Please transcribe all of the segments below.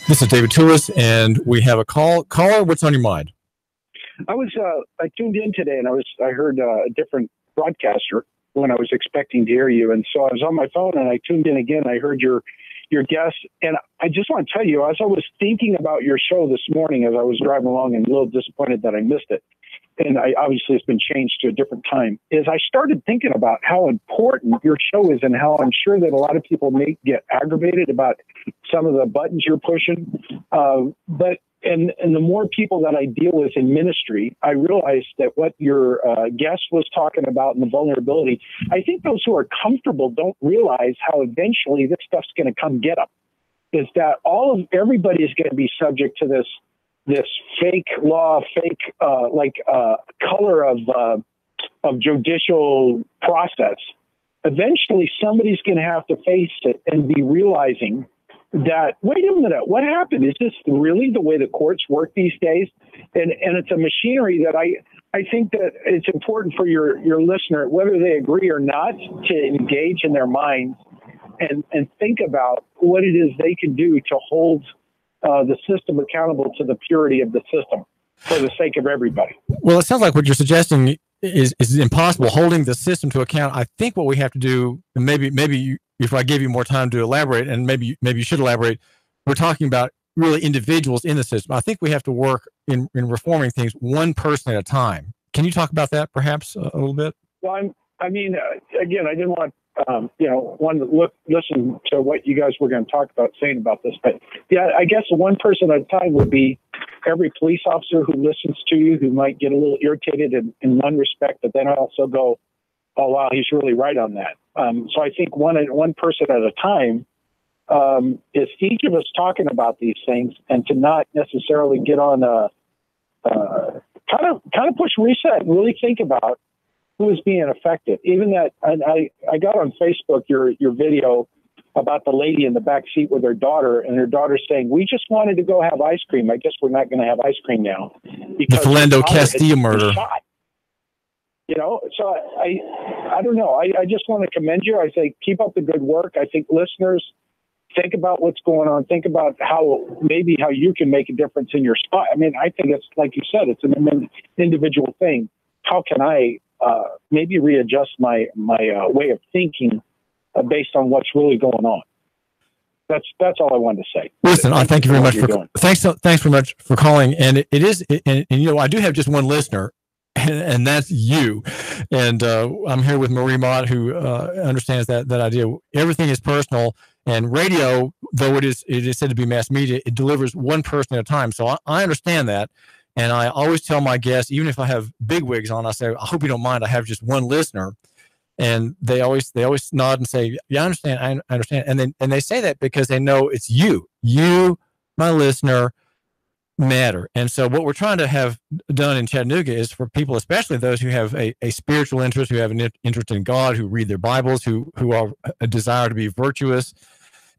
This is David Toulis, and we have a caller. What's on your mind? I tuned in today, and I heard a different broadcaster when I was expecting to hear you, and so I was on my phone, and I tuned in again. I heard your guest, and I just want to tell you, as I was thinking about your show this morning, as I was driving along, and a little disappointed that I missed it, and obviously it's been changed to a different time, is I started thinking about how important your show is, and how I'm sure that a lot of people may get aggravated about some of the buttons you're pushing, but the more people that I deal with in ministry, I realized that what your guest was talking about and the vulnerability, I think those who are comfortable don't realize how eventually this stuff's going to come get them. Is that everybody is going to be subject to this fake law, fake color of judicial process. Eventually, somebody's going to have to face it and be realizing that, wait a minute, what happened? Is this really the way the courts work these days? And it's a machinery that I think that it's important for your listener, whether they agree or not, to engage in their minds and think about what it is they can do to hold the system accountable to the purity of the system for the sake of everybody. Well, it sounds like what you're suggesting is impossible, holding the system to account. I think what we have to do, and maybe if I give you more time to elaborate, and maybe you should elaborate, we're talking about really individuals in the system. I think we have to work in reforming things one person at a time. Can you talk about that perhaps a little bit? Well, again, I didn't want one to listen to what you guys were going to saying about this, but yeah, I guess one person at a time would be every police officer who listens to you, who might get a little irritated in one respect, but then also go, oh wow, he's really right on that. So I think one person at a time is each of us talking about these things, and to not necessarily get on a kind of push reset and really think about who is being affected. Even that, and I got on Facebook your video about the lady in the back seat with her daughter, and her daughter saying, "We just wanted to go have ice cream. I guess we're not going to have ice cream now." Because the Philando Castile murder. So I don't know. I just want to commend you. I say keep up the good work. I think listeners, think about what's going on. Think about how you can make a difference in your spot. I mean, I think it's like you said, it's an individual thing. How can I maybe readjust my way of thinking based on what's really going on? That's all I wanted to say. Listen, I thank you very much thanks very much for calling. And it is, and I do have just one listener, and that's you. And I'm here with Marie Mott, who understands that idea. Everything is personal, and radio, though it is said to be mass media, it delivers one person at a time. So I understand that. And I always tell my guests, even if I have big wigs on, I say, I hope you don't mind, I have just one listener. And they always nod and say, yeah, I understand. I understand. And they say that because they know it's you, my listener, matter. And so what we're trying to have done in Chattanooga is for people, especially those who have a spiritual interest, who have an interest in God, who read their Bibles, who are a desire to be virtuous,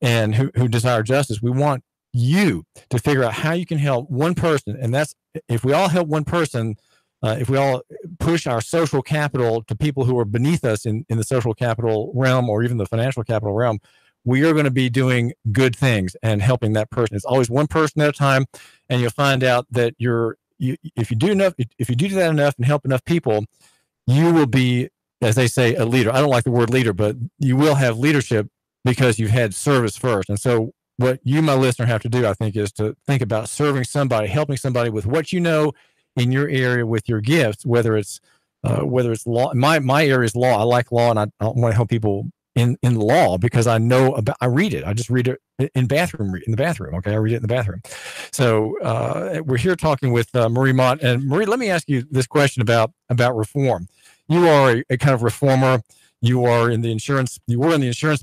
and who desire justice. We want you to figure out how you can help one person. And that's, if we all help one person, if we all push our social capital to people who are beneath us in the social capital realm, or even the financial capital realm, we are going to be doing good things and helping that person. It's always one person at a time. And you'll find out that if you do that enough and help enough people, you will be, as they say, a leader. I don't like the word leader, but you will have leadership because you've had service first. And so what you, my listener, have to do, I think, is to think about serving somebody, helping somebody with what you know in your area with your gifts, whether it's law. My area is law. I like law, and I want to help people in law because I know about. I read it. I just read it in the bathroom. Okay, I read it in the bathroom. So we're here talking with Marie Mott. And Marie, let me ask you this question about reform. You are a kind of reformer. You were in the insurance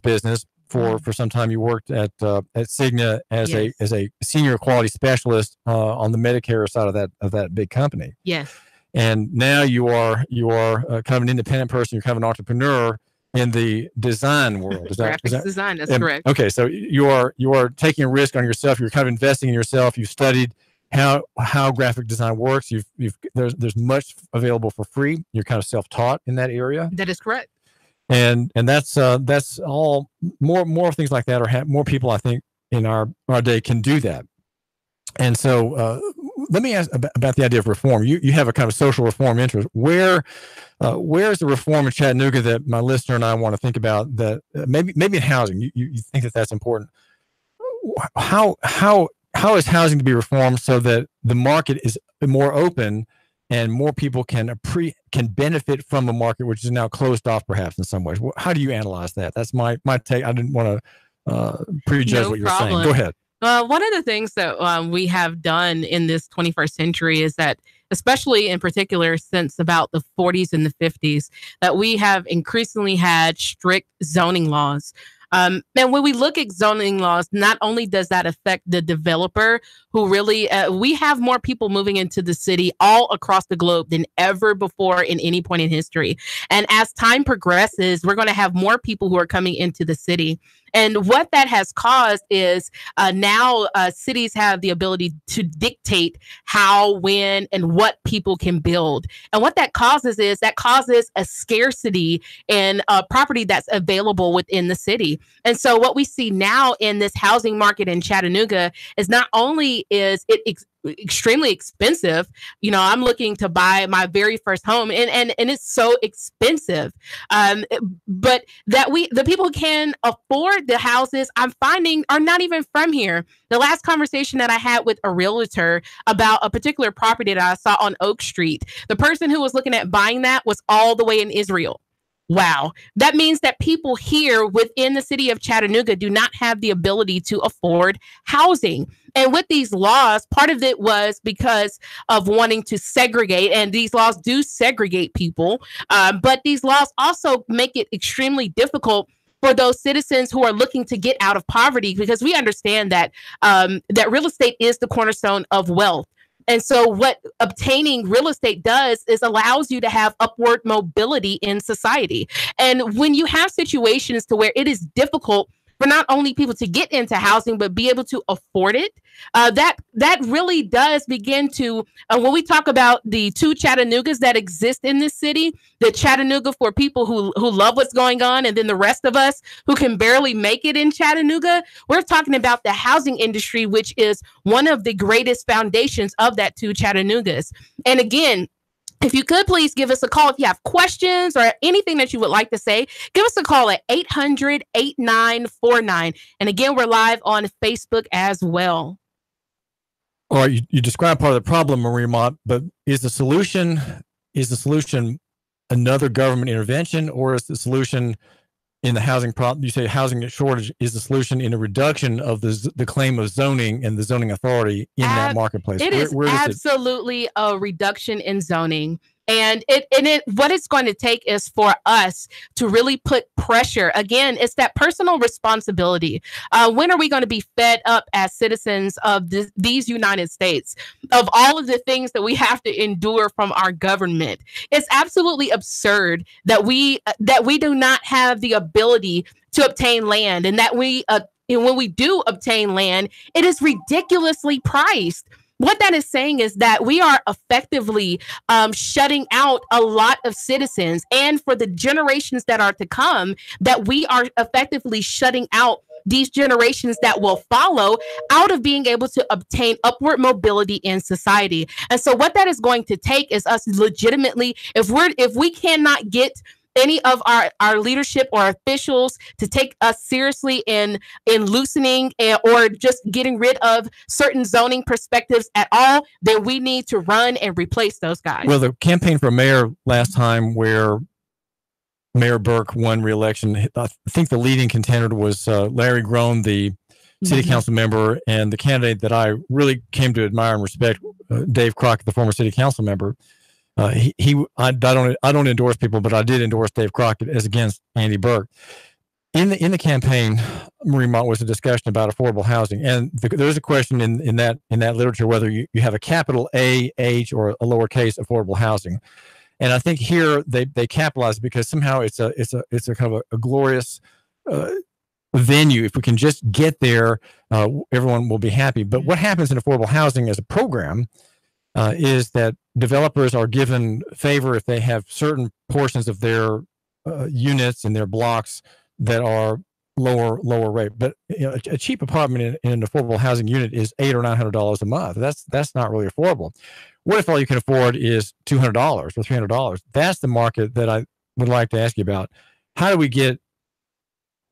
business for some time. You worked at Cigna as a senior quality specialist on the Medicare side of that big company. Yes. And now you are kind of an independent person. You're kind of an entrepreneur in the design world. Graphics design. That's correct. Okay, so you are taking a risk on yourself. You're kind of investing in yourself. You've studied, how graphic design works. There's much available for free. You're kind of self-taught in that area. That is correct. And that's all. More things like that, or more people, I think, in our day can do that. And so let me ask about the idea of reform. You have a kind of social reform interest. Where's the reform in Chattanooga that my listener and I want to think about, that maybe in housing, you think that's important? How is housing to be reformed so that the market is more open and more people can benefit from a market which is now closed off, perhaps in some ways? How do you analyze that? That's my take. I didn't want to prejudge what you're saying. Go ahead. One of the things that we have done in this 21st century is that, especially in particular since about the 40s and the 50s, that we have increasingly had strict zoning laws. And when we look at zoning laws, not only does that affect the developer, who really, we have more people moving into the city all across the globe than ever before in any point in history. And as time progresses, we're going to have more people who are coming into the city. And what that has caused is now cities have the ability to dictate how, when, and what people can build. And what that causes is a scarcity in property that's available within the city. And so what we see now in this housing market in Chattanooga is not only is it extremely expensive. I'm looking to buy my very first home, and it's so expensive. But that the people who can afford the houses, I'm finding, are not even from here. The last conversation that I had with a realtor about a particular property that I saw on Oak Street, the person who was looking at buying that was all the way in Israel. Wow. That means that people here within the city of Chattanooga do not have the ability to afford housing. And with these laws, part of it was because of wanting to segregate, and these laws do segregate people. But these laws also make it extremely difficult for those citizens who are looking to get out of poverty, because we understand that that real estate is the cornerstone of wealth. And so what obtaining real estate does is allows you to have upward mobility in society. And when you have situations to where it is difficult for not only people to get into housing, but be able to afford it, that really does begin to, when we talk about the two Chattanoogas that exist in this city, the Chattanooga for people who love what's going on, and then the rest of us who can barely make it in Chattanooga, we're talking about the housing industry, which is one of the greatest foundations of that two Chattanoogas. And again, if you could please give us a call if you have questions or anything that you would like to say. Give us a call at 800-8949. And again, we're live on Facebook as well. All right, you described part of the problem, Marie Mott, but is the solution another government intervention, or is the solution in the housing problem? You say housing shortage is the solution in a reduction of the claim of zoning and the zoning authority in that marketplace. It is absolutely a reduction in zoning. And what it's going to take is for us to really put pressure. Again, it's that personal responsibility. When are we going to be fed up as citizens of these United States of all of the things that we have to endure from our government? It's absolutely absurd that we do not have the ability to obtain land, and that when we do obtain land, it is ridiculously priced. What that is saying is that we are effectively shutting out a lot of citizens, and for the generations that are to come, that we are effectively shutting out these generations that will follow out of being able to obtain upward mobility in society. And so what that is going to take is us legitimately, if we cannot get any of our leadership or officials to take us seriously in loosening or just getting rid of certain zoning perspectives at all, then we need to run and replace those guys. Well, the campaign for mayor last time, where Mayor Burke won re-election, I think the leading contender was Larry Groen, the city council member, and the candidate that I really came to admire and respect, Dave Crockett, the former city council member. I don't endorse people, but I did endorse Dave Crockett as against Andy Burke. In the campaign, Marie Mott, was a discussion about affordable housing, and there's a question in that literature whether you have a capital A, H, or a lowercase affordable housing. And I think here they capitalize because somehow it's a kind of a glorious venue, if we can just get there, everyone will be happy. But what happens in affordable housing as a program is that developers are given favor if they have certain portions of their units and their blocks that are lower rate. But a cheap apartment in an affordable housing unit is $800 or $900 a month. That's not really affordable. What if all you can afford is $200 or $300? That's the market that I would like to ask you about. How do we get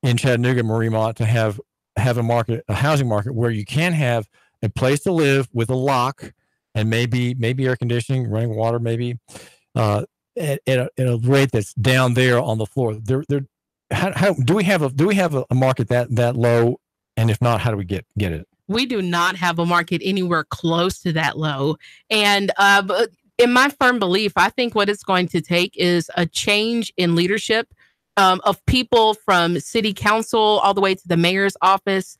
in Chattanooga, Marie Mott, to have a housing market where you can have a place to live with a lock and maybe air conditioning, running water, maybe at a rate that's down there on the floor? How do we have a market that low? And if not, how do we get it? We do not have a market anywhere close to that low. And in my firm belief, I think what it's going to take is a change in leadership of people from city council all the way to the mayor's office,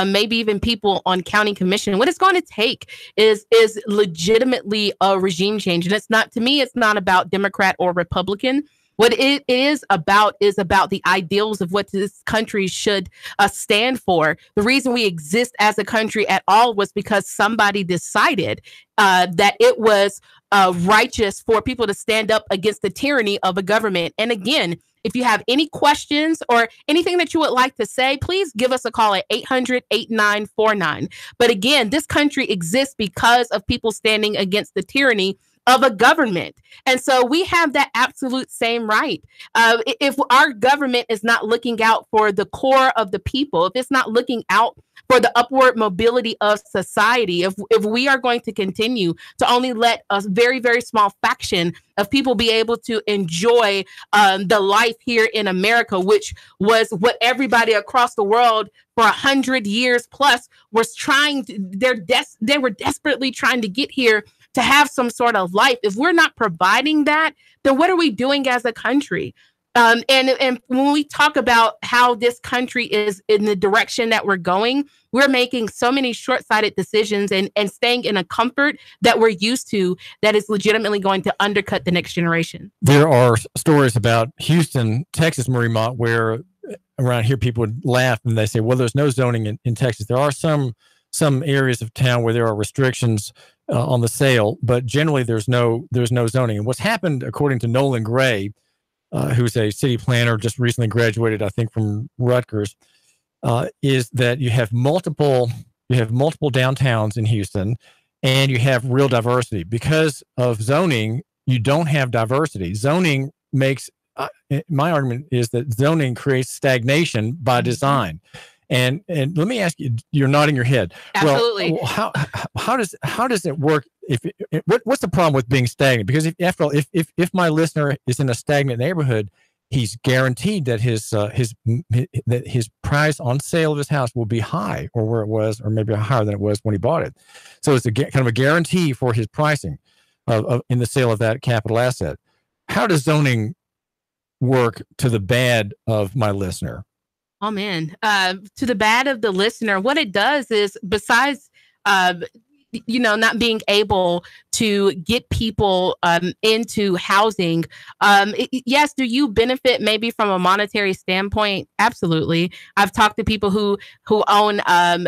maybe even people on county commission. What it's going to take is legitimately a regime change. And it's not, to me, it's not about Democrat or Republican. What it is about the ideals of what this country should stand for. The reason we exist as a country at all was because somebody decided that it was righteous for people to stand up against the tyranny of a government. And again, if you have any questions or anything that you would like to say, please give us a call at 800-8949. But again, this country exists because of people standing against the tyranny of a government. And so we have that absolute same right. If our government is not looking out for the core of the people, if it's not looking out for the upward mobility of society, if we are going to continue to only let a very, very small fraction of people be able to enjoy the life here in America, which was what everybody across the world for 100 years plus was trying to, they were desperately trying to get here to have some sort of life. If we're not providing that, then what are we doing as a country? And when we talk about how this country is in the direction that we're going, we're making so many short-sighted decisions and staying in a comfort that we're used to that is legitimately going to undercut the next generation. There are stories about Houston, Texas, Marie Mott, where around here people would laugh and they say, well, there's no zoning in Texas. There are some areas of town where there are restrictions on the sale, but generally there's no zoning. And what's happened, according to Nolan Gray, who's a city planner, just recently graduated, I think, from Rutgers, is that you have multiple downtowns in Houston, and you have real diversity. Because of zoning, you don't have diversity. Zoning makes my argument is that zoning creates stagnation by design. And let me ask you, you're nodding your head. Absolutely. Well, how does it work? What's the problem with being stagnant? Because after all, if my listener is in a stagnant neighborhood, he's guaranteed that his price on sale of his house will be high, or where it was, or maybe higher than it was when he bought it. So it's kind of a guarantee for his pricing in the sale of that capital asset. How does zoning work to the bad of my listener? Oh, man. To the bad of the listener, what it does is, besides, not being able to get people into housing, yes, do you benefit maybe from a monetary standpoint? Absolutely. I've talked to people who own,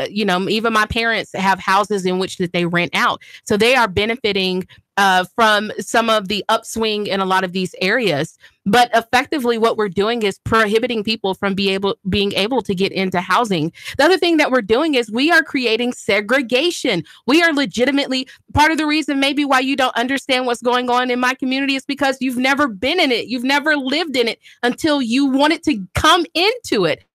even my parents have houses in which that they rent out. So they are benefiting from some of the upswing in a lot of these areas. But effectively, what we're doing is prohibiting people from being able to get into housing. The other thing that we're doing is we are creating segregation. We are legitimately, part of the reason maybe why you don't understand what's going on in my community is because you've never been in it. You've never lived in it until you wanted to come into it.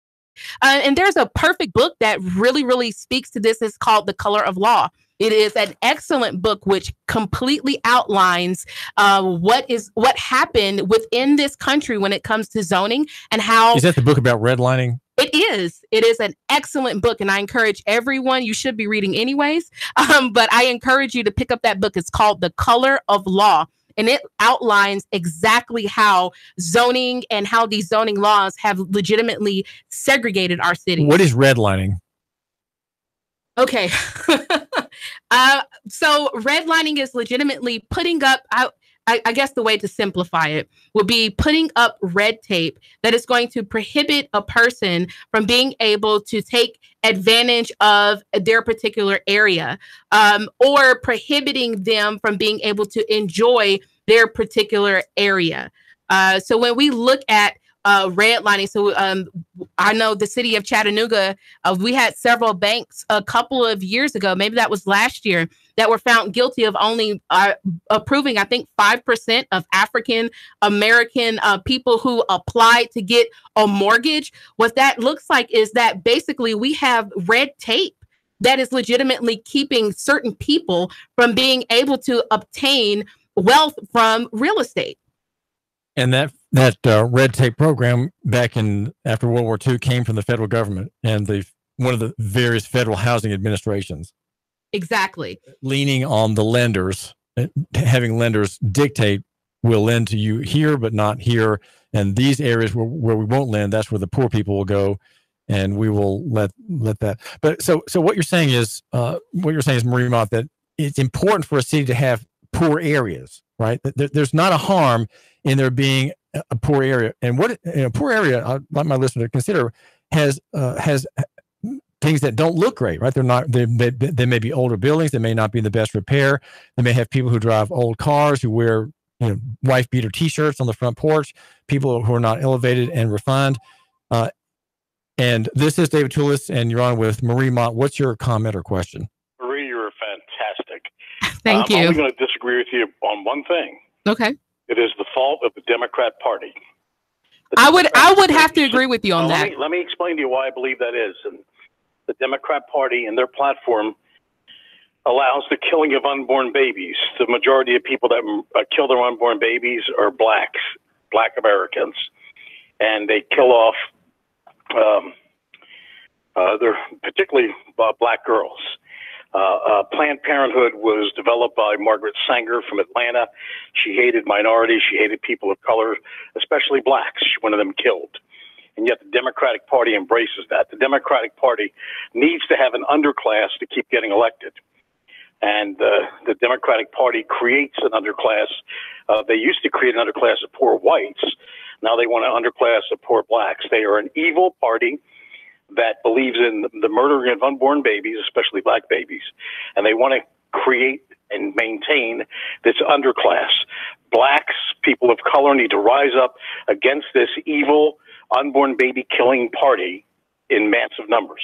And there's a perfect book that really, really speaks to this. It's called The Color of Law. It is an excellent book which completely outlines what happened within this country when it comes to zoning and how. Is that the book about redlining? It is. It is an excellent book, and I encourage everyone. You should be reading anyways, but I encourage you to pick up that book. It's called The Color of Law, and it outlines exactly how zoning and how these zoning laws have legitimately segregated our cities. What is redlining? Okay. So redlining is legitimately putting up I guess the way to simplify it would be putting up red tape that is going to prohibit a person from being able to take advantage of their particular area, or prohibiting them from being able to enjoy their particular area. So when we look at redlining, so I know the city of Chattanooga, we had several banks a couple of years ago, maybe that was last year, that were found guilty of only approving, I think, 5% of African American people who applied to get a mortgage. What that looks like is that basically we have red tape that is legitimately keeping certain people from being able to obtain wealth from real estate. And that red tape program back in after World War II came from the federal government and one of the various federal housing administrations. Exactly. Leaning on the lenders, having lenders dictate, we'll lend to you here, but not here. And these areas where we won't lend, that's where the poor people will go. And we will let that. But so what you're saying is, Marie Mott, that it's important for a city to have poor areas, right? There's not a harm in there being a poor area. And what a poor area, I'd like my listener to consider, has things that don't look great, right? They may be older buildings. They may not be in the best repair. They may have people who drive old cars, who wear wife beater T-shirts on the front porch, people who are not elevated and refined. And this is David Toulis, and you're on with Marie Mott. What's your comment or question? Marie, you're fantastic. Thank you. I'm only going to disagree with you on one thing. Okay. It is the fault of the Democrat Party. I would have to agree with you on that. Let me explain to you why I believe that is. And the Democrat Party and their platform allows the killing of unborn babies. The majority of people that kill their unborn babies are Black Americans, and they kill off they're particularly Black girls. Planned Parenthood was developed by Margaret Sanger from Atlanta. She hated minorities. She hated people of color, especially Blacks. She wanted them killed. And yet the Democratic Party embraces that. The Democratic Party needs to have an underclass to keep getting elected. And the Democratic Party creates an underclass. They used to create an underclass of poor whites. Now they want an underclass of poor Blacks. They are an evil party that believes in the murdering of unborn babies, especially Black babies. And they want to create and maintain this underclass. Blacks, people of color, need to rise up against this evil unborn baby killing party in massive numbers.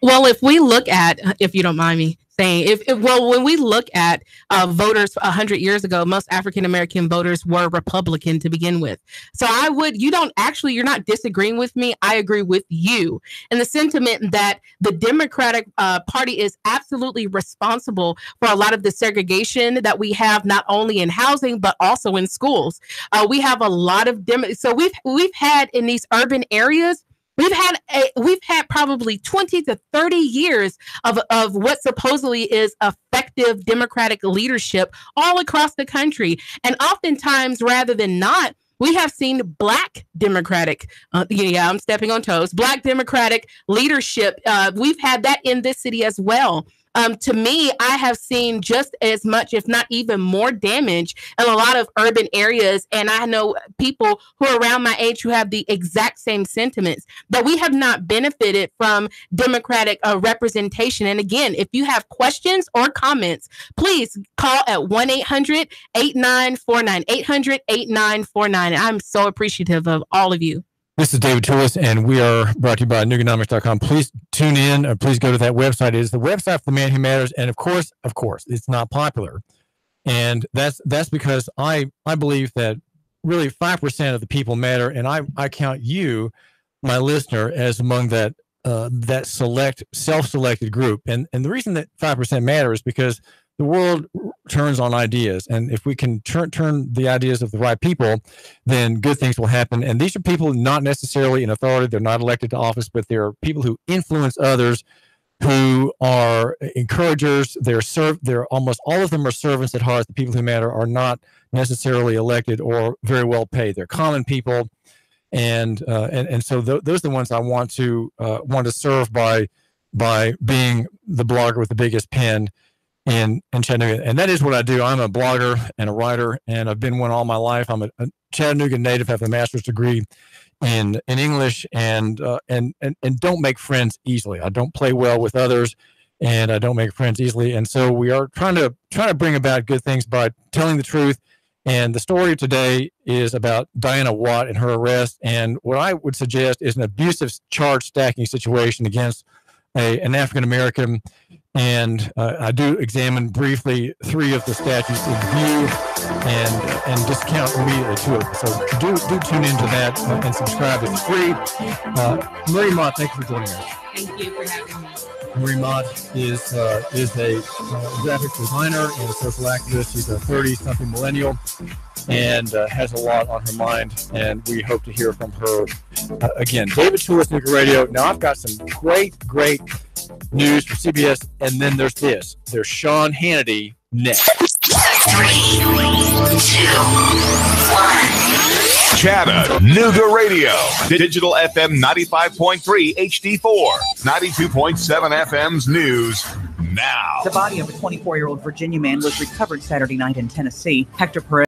Well, if we look at, if you don't mind me saying, when we look at voters 100 years ago, most African-American voters were Republican to begin with. So you're not disagreeing with me. I agree with you in the sentiment that the Democratic Party is absolutely responsible for a lot of the segregation that we have, not only in housing, but also in schools. We have a lot of so we've had in these urban areas, We've had probably 20 to 30 years of what supposedly is effective Democratic leadership all across the country. And oftentimes, rather than not, we have seen Black Democratic, I'm stepping on toes, Black Democratic leadership. We've had that in this city as well. To me, I have seen just as much, if not even more damage in a lot of urban areas. And I know people who are around my age who have the exact same sentiments, that we have not benefited from Democratic representation. And again, if you have questions or comments, please call at 1-800-8949, 800-8949. I'm so appreciative of all of you. This is David Toulis, and we are brought to you by Nuganomics.com. Please tune in. Please go to that website. It is the website for the man who matters. And of course, it's not popular. And that's because I believe that really 5% of the people matter. And I count you, my listener, as among that self-selected group. And the reason that 5% matters is because the world turns on ideas. And if we can turn the ideas of the right people, then good things will happen. And these are people not necessarily in authority. They're not elected to office, but they're people who influence others, who are encouragers. They're almost all of them are servants at heart. The people who matter are not necessarily elected or very well paid. They're common people. And so those are the ones I want to serve by being the blogger with the biggest pen. in Chattanooga. And that is what I do. I'm a blogger and a writer, and I've been one all my life. I'm a Chattanooga native, have a master's degree in English, and don't make friends easily. I don't play well with others, and I don't make friends easily. And so we are trying to bring about good things by telling the truth. And the story today is about Diana Watt and her arrest. And what I would suggest is an abusive charge stacking situation against an African American. And I do examine briefly 3 of the statutes in view and discount immediately 2 of them. So do tune into that and subscribe. It's free. Marie Mott, thank you for joining us. Thank you for having me. Marie Mott is a graphic designer and a social activist. She's a 30-something millennial and has a lot on her mind, and we hope to hear from her again. David Schwartz, Chattanooga Radio. Now, I've got some great news for CBS, and then there's this. There's Sean Hannity next. 3, 2, 1. Chattanooga Radio. Digital FM 95.3 HD4. 92.7 FM's news now. The body of a 24-year-old Virginia man was recovered Saturday night in Tennessee. Hector Perez